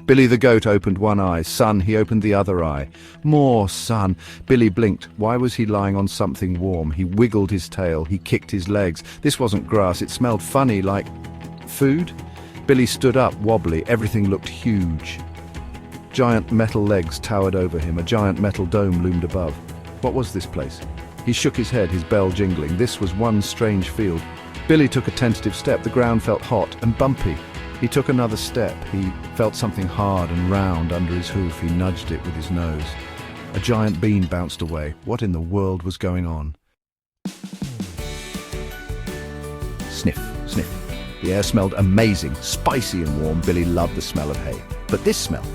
Billy the goat opened one eye. Sun, he opened the other eye. More sun. Billy blinked. Why was he lying on something warm? He wiggled his tail. He kicked his legs. This wasn't grass. It smelled funny, like food. Billy stood up, wobbly. Everything looked huge. Giant metal legs towered over him. A giant metal dome loomed above. What was this place? He shook his head, his bell jingling. This was one strange field. Billy took a tentative step. The ground felt hot and bumpy. He took another step. He felt something hard and round under his hoof. He nudged it with his nose. A giant bean bounced away. What in the world was going on? Sniff, sniff. The air smelled amazing, spicy and warm. Billy loved the smell of hay. But this smell,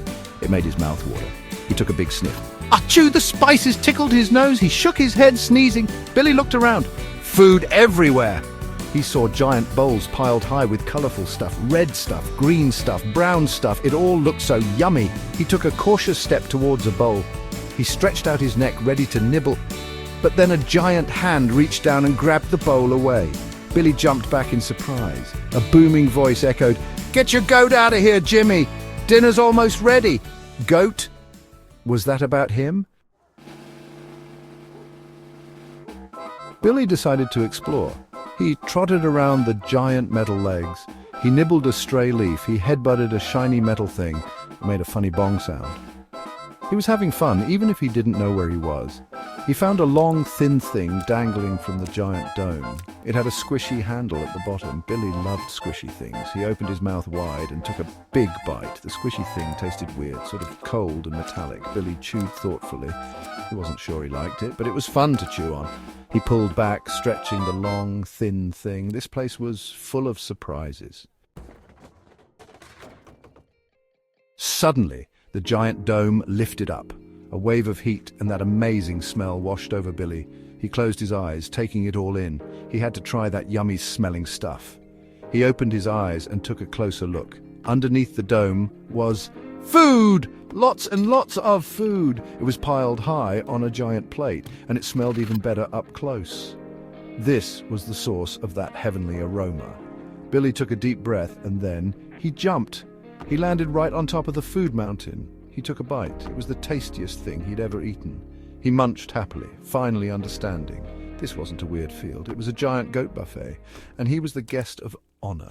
it made his mouth water. He took a big sniff. Achoo! The spices tickled his nose. He shook his head, sneezing. Billy looked around. Food everywhere. He saw giant bowls piled high with colourful stuff, red stuff, green stuff, brown stuff. It all looked so yummy. He took a cautious step towards a bowl. He stretched out his neck, ready to nibble. But then a giant hand reached down and grabbed the bowl away. Billy jumped back in surprise. A booming voice echoed, "Get your goat out of here, Jimmy! Dinner's almost ready!" Goat? Was that about him? Billy decided to explore. He trotted around the giant metal legs. He nibbled a stray leaf. He headbutted a shiny metal thing. It made a funny bong sound. He was having fun, even if he didn't know where he was. He found a long, thin thing dangling from the giant dome. It had a squishy handle at the bottom. Billy loved squishy things. He opened his mouth wide and took a big bite. The squishy thing tasted weird, sort of cold and metallic. Billy chewed thoughtfully. He wasn't sure he liked it, but it was fun to chew on. He pulled back, stretching the long, thin thing. This place was full of surprises. Suddenly, the giant dome lifted up. A wave of heat and that amazing smell washed over Billy. He closed his eyes, taking it all in. He had to try that yummy-smelling stuff. He opened his eyes and took a closer look. Underneath the dome was food! Lots and lots of food. It was piled high on a giant plate, and it smelled even better up close. This was the source of that heavenly aroma. Billy took a deep breath, and then he jumped. He landed right on top of the food mountain. He took a bite. It was the tastiest thing he'd ever eaten. He munched happily, finally understanding. This wasn't a weird field. It was a giant goat buffet, and he was the guest of honor.